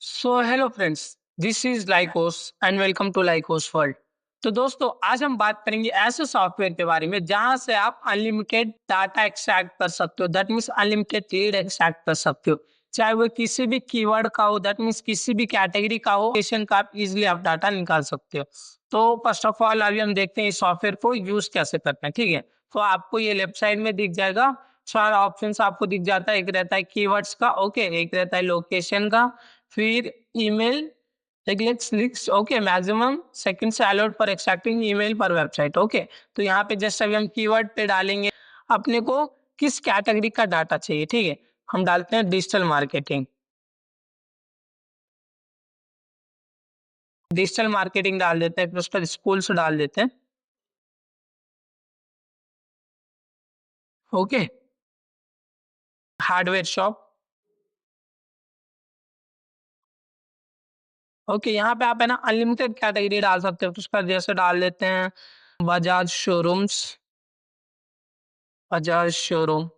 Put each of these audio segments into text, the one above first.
So hello friends, this is Likos and welcome to Likos world. तो दोस्तों, आज हम बात करेंगे ऐसे सॉफ्टवेयर के बारे में जहां से आप अनलिमिटेड डाटा एक्सट्रैक्ट कर सकते हो। That means unlimited read extract कर सकते हो, चाहे वो किसी भी कीवर्ड का हो, दैट मीन्स किसी भी कैटेगरी का हो, लोकेशन का आप इजिली आप डाटा निकाल सकते हो। तो फर्स्ट ऑफ ऑल अभी हम देखते हैं इस सॉफ्टवेयर को यूज कैसे करते हैं। ठीक है, तो आपको ये लेफ्ट साइड में दिख जाएगा, चार ऑप्शंस आपको दिख जाता है। एक रहता है कीवर्ड्स का, ओके, एक रहता है लोकेशन का, फिर email list, okay, maximum seconds allowed for extracting email पर वेबसाइट, ओके। तो यहाँ पे जस्ट अभी हम कीवर्ड पे डालेंगे अपने को किस कैटेगरी का डाटा चाहिए। ठीक है, हम डालते हैं डिजिटल मार्केटिंग। डिजिटल मार्केटिंग डाल देते हैं, फिर उसका स्कूल से डाल देते हैं, ओके। Hardware shop, okay. यहाँ पे आप है ना अनलिमिटेड कैटेगरी डाल सकते हो, तो उसका जैसे डाल देते हैं बजाज शोरूम्स, बजाज शोरूम।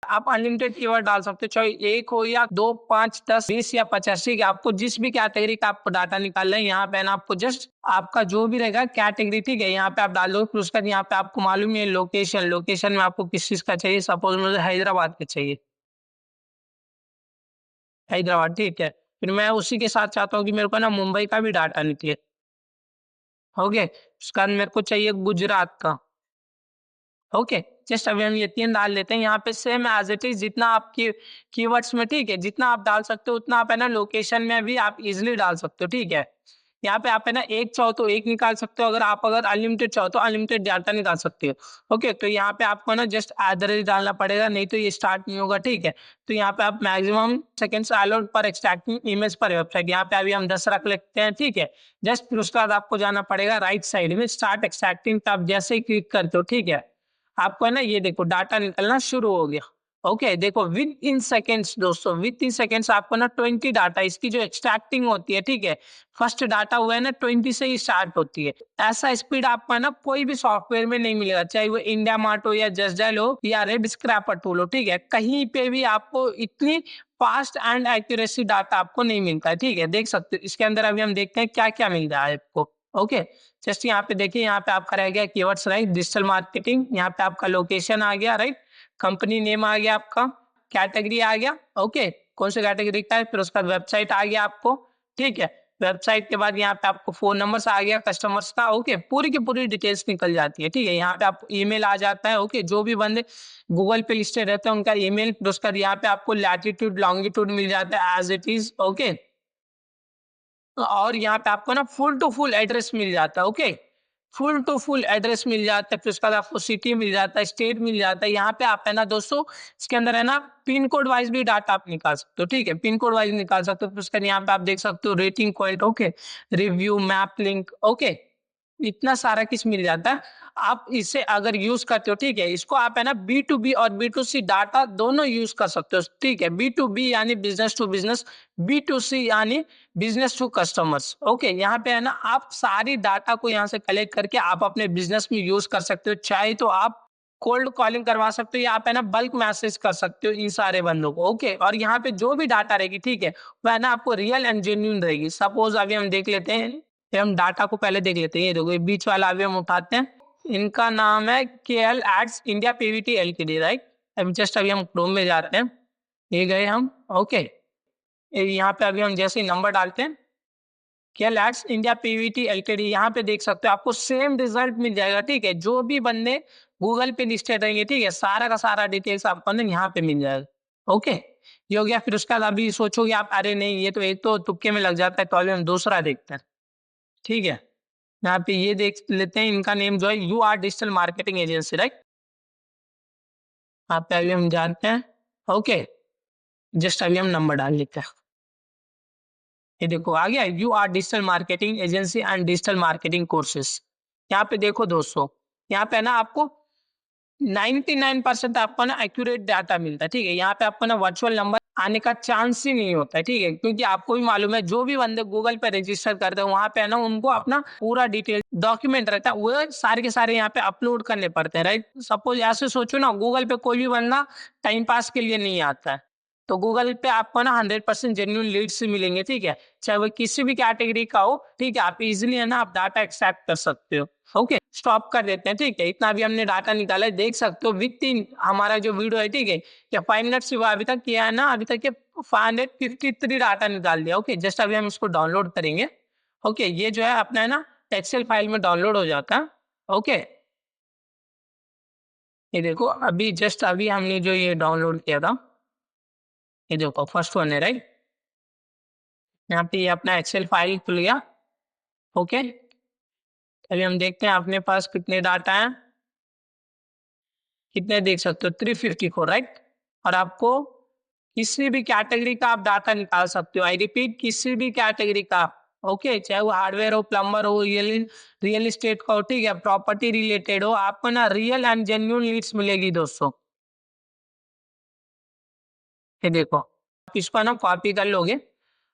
आप अनलिमिटेड कीवर्ड डाल सकते हो, चाहे एक हो या दो, पांच, 10, 20 या 50। ठीक है, आपको जिस भी कैटेगरी का आपको डाटा निकालना है, यहाँ पे ना आपको जस्ट आपका जो भी रहेगा कैटेगरी, ठीक है, यहाँ पे आप डाल दो। फिर उसका यहाँ पे आपको मालूम है लोकेशन, लोकेशन में आपको किस चीज का चाहिए। सपोज मुझे हैदराबाद का चाहिए, हैदराबाद, ठीक है। फिर मैं उसी के साथ चाहता हूँ कि मेरे को ना मुंबई का भी डाटा निकले, ओके। उसका मेरे को चाहिए गुजरात का, ओके। जस्ट अभी हम ये 3 डाल लेते हैं यहाँ पे, सेम एज इट इज जितना आपकी कीवर्ड्स में, ठीक है, जितना आप डाल सकते हो उतना आप है ना लोकेशन में भी आप इजिली डाल सकते हो। ठीक है, यहाँ पे आप है ना एक चाहो तो एक निकाल सकते हो, अगर अनलिमिटेड चाहो तो अनलिमिटेड डाटा निकाल सकते हो, ओके। तो यहाँ पे आपको ना जस्ट एड्रेस डालना पड़ेगा, नहीं तो ये स्टार्ट नहीं होगा। ठीक है, तो यहाँ पे आप मैक्सिमम सेकंड्स अलाउड पर एक्सट्रैक्टिंग इमेज पर वेबसाइट, यहाँ पे अभी हम 10 रख लेते हैं। ठीक है, जस्ट फिर उसके बाद आपको जाना पड़ेगा राइट साइड में स्टार्ट एक्सट्रैक्टिंग, तो आप जैसे ही क्लिक करते हो, ठीक है, आपको है ना ये देखो डाटा निकलना शुरू हो गया, ओके। देखो विद इन सेकेंड्स दोस्तों, विद इन सेकेंड्स आपको ना 20 डाटा इसकी जो एक्सट्रैक्टिंग होती है, ठीक है, फर्स्ट डाटा हुआ है ना 20 से ही स्टार्ट होती है। ऐसा स्पीड आपको है ना कोई भी सॉफ्टवेयर में नहीं मिलेगा, चाहे वो इंडिया मार्ट हो या जस्ट डायल हो या रेड स्क्रैपर टूल हो, ठीक है, कहीं पे भी आपको इतनी फास्ट एंड एक्यूरेसी डाटा आपको नहीं मिलता है। ठीक है, देख सकते हो इसके अंदर अभी हम देखते हैं क्या क्या मिल रहा है आपको, ओके। जस्ट यहाँ पे देखिए, यहाँ पे आपका रह गया कीवर्ड्स, राइट, डिजिटल मार्केटिंग, यहाँ पे आपका लोकेशन आ गया, राइट, कंपनी नेम आ गया आपका, कैटेगरी आ गया, ओके, कौन सी कैटेगरी का है, फिर उसका वेबसाइट आ गया आपको, ठीक है। वेबसाइट के बाद यहाँ पे आपको फोन नंबर्स आ गया कस्टमर्स का, ओके, पूरी की पूरी डिटेल्स निकल जाती है। ठीक है, यहाँ पे आपको ईमेल आ जाता है, ओके, जो भी बंदे गूगल पे लिस्टेड रहते हैं उनका ईमेल, फिर उसका यहाँ पे आपको लैटिट्यूड लॉन्गिट्यूड मिल जाता है एज इट इज, ओके। और यहाँ पे आपको ना फुल टू फुल एड्रेस मिल जाता है, okay, full to full address मिल जाता है। फिर उसके बाद आपको सिटी मिल जाता है, स्टेट मिल जाता है। यहाँ पे आप है ना दोस्तों, इसके अंदर है ना पिन कोड वाइज भी डाटा आप निकाल सकते हो। ठीक है, पिन कोड वाइज निकाल सकते हो। फिर उसके यहाँ पे आप देख सकते हो rating quality, okay, review, map link, okay, इतना सारा किस मिल जाता है। आप इसे अगर यूज करते हो, ठीक है, इसको आप है ना बी टू बी और बी टू सी डाटा दोनों यूज कर सकते हो। ठीक है, बी टू बी यानी business to business, B to C यानी बिजनेस टू कस्टमर्स, ओके। यहाँ पे है ना आप सारी डाटा को यहाँ से कलेक्ट करके आप अपने बिजनेस में यूज कर सकते हो। चाहे तो आप कोल्ड कॉलिंग करवा सकते हो या आप है ना बल्क मैसेज कर सकते हो इन सारे बंदों को, ओके। और यहाँ पे जो भी डाटा रहेगी, ठीक है, वह है ना आपको रियल एंड जेन्युइन रहेगी। सपोज अभी हम देख लेते हैं, ये हम डाटा को पहले देख लेते हैं। ये देखो, ये बीच वाला अभी हम उठाते हैं, इनका नाम है KL Ads India PVT LTD, right. अभी जस्ट अभी हम क्रोम में जाते हैं, ये गए हम, ओके। यहाँ पे अभी हम जैसे ही नंबर डालते हैं, KL Ads India PVT LTD, यहाँ पे देख सकते हो आपको सेम रिजल्ट मिल जाएगा। ठीक है, जो भी बंदे गूगल पे लिस्टेड रहेंगे, ठीक है, सारा का सारा डिटेल्स आपको ना यहाँ पे मिल जाएगा, ओके। ये हो गया। फिर उसके बाद अभी सोचोगे आप, अरे नहीं ये तो एक तो तुक्के में लग जाता है, तो अभी हम दूसरा देखते हैं, ठीक है। यहाँ पे ये देख लेते हैं, इनका नेम जो है U R digital marketing agency, right. यहाँ पे अभी हम जानते हैं, ओके। जस्ट अभी हम नंबर डाल लेते हैं, ये देखो आ गया, U R digital marketing agency and digital marketing courses. यहाँ पे देखो दोस्तों, यहाँ पे ना आपको 99% आपको ना एक्यूरेट डाटा मिलता है। ठीक है, यहाँ पे आपको ना वर्चुअल नंबर आने का चांस ही नहीं होता है। ठीक है, क्योंकि आपको भी मालूम है जो भी बंदे गूगल पे रजिस्टर करते हैं, वहां पे है ना उनको अपना पूरा डिटेल डॉक्यूमेंट रहता है, वो सारे के सारे यहाँ पे अपलोड करने पड़ते हैं, राइट। सपोज ऐसे सोचो ना, गूगल पे कोई भी बंदा टाइम पास के लिए नहीं आता है, तो गूगल पे आपको ना 100% जेन्युइन लीड्स मिलेंगे, ठीक है? चाहे वो किसी भी कैटेगरी का हो, ठीक है? आप इज़िली है ना आप डाटा एक्सट्रैक्ट कर सकते हो। ओके, स्टॉप कर देते हैं, ठीक है? इतना भी हमने डाटा निकाला है, देख सकते हो विथिन हमारा जो वीडियो है, ठीक है? या 5 मिनट्स हुआ अभी तक किया है ना, अभी तक ये 553 डाटा निकाल दिया। ओके, जस्ट अभी हम इसको डाउनलोड करेंगे। ओके, ये जो है अपना है ना एक्सेल फाइल में डाउनलोड हो जाता है। ओके, ये देखो अभी जस्ट अभी हमने जो ये डाउनलोड किया था, ये देखो फर्स्ट वन है, राइट? यहाँ पे ये अपना एक्सेल फाइल खुल गया। ओके, अभी हम देखते हैं अपने पास कितने डाटा हैं, कितने देख सकते हो 354, राइट? और आपको किसी भी कैटेगरी का आप डाटा निकाल सकते हो। आई रिपीट, किसी भी कैटेगरी का। ओके, चाहे वो हार्डवेयर हो, प्लम्बर हो, रियल एस्टेट का हो, ठीक है, प्रॉपर्टी रिलेटेड हो, आपको ना रियल एंड जेन्युइन लीड्स मिलेगी दोस्तों। ये देखो, आप इसको ना कॉपी कर लोगे।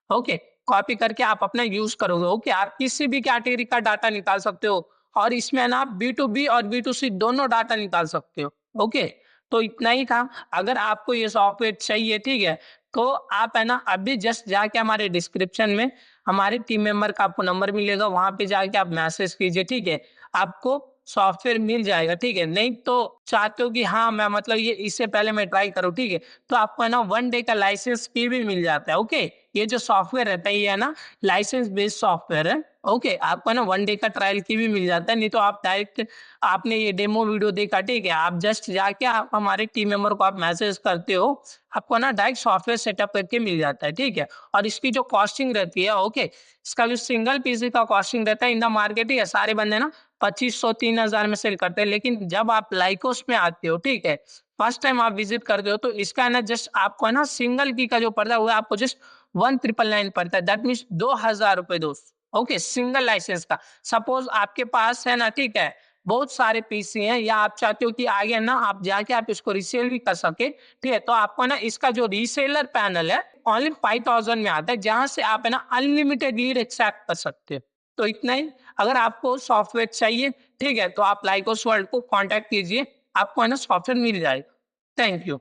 ओके, कॉपी करके आप अपना यूज करोगे। ओके, आप किसी भी कैटेगरी का डाटा निकाल सकते हो और इसमें ना आप बी टू बी और बी टू सी दोनों डाटा निकाल सकते हो। ओके, तो इतना ही था। अगर आपको ये सॉफ्टवेयर चाहिए, ठीक है, तो आप है ना अभी जस्ट जाके हमारे डिस्क्रिप्शन में हमारे टीम मेंबर का आपको नंबर मिलेगा, वहां पे जाके आप मैसेज कीजिए, ठीक है? आपको सॉफ्टवेयर मिल जाएगा, ठीक है? नहीं तो चाहते हो कि हाँ मैं मतलब ये इससे पहले मैं ट्राई करूँ, ठीक है, तो आपको है ना 1 डे का लाइसेंस फी भी मिल जाता है। ओके, ये जो सॉफ्टवेयर रहता है ये है ना लाइसेंस बेस्ड सॉफ्टवेयर है। ओके, आपको ना 1 डे का ट्रायल की भी मिल जाता है। नहीं तो आप डायरेक्ट आपने ये डेमो वीडियो देखा, ठीक है, आप जस्ट जाके आप हमारे टीम मेंबर को आप मैसेज करते हो, आपको ना डायरेक्ट सॉफ्टवेयर सेटअप करके मिल जाता है, ठीक है? और इसकी जो कॉस्टिंग रहती है, ओके, इसका जो सिंगल पीसी का कॉस्टिंग रहता है इन द मार्केट, ही है सारे बंदे ना 2500-3000 में सेल करते हैं। लेकिन जब आप लाइकोस में आते हो, ठीक है, फर्स्ट टाइम आप विजिट करते हो, तो इसका है ना जस्ट आपको है ना सिंगल की का जो पड़ता है वो आपको जस्ट 1999 पड़ता है। दैट मीन्स 2000 रुपए दोस्त। ओके, सिंगल लाइसेंस का। सपोज आपके पास है ना, ठीक है, बहुत सारे पीसी हैं या आप चाहते हो कि आगे ना आप जाके आप इसको रीसेल भी कर सके, ठीक है, तो आपको ना इसका जो रीसेलर पैनल है ओनली 5000 में आता है, जहां से आप है ना अनलिमिटेड लीड एक्सट्रैक्ट कर सकते हो। तो इतना ही। अगर आपको सॉफ्टवेयर चाहिए, ठीक है, तो आप लाइकोस वर्ल्ड को कांटेक्ट कीजिए, आपको है ना सॉफ्टवेयर मिल जाएगा। Thank you.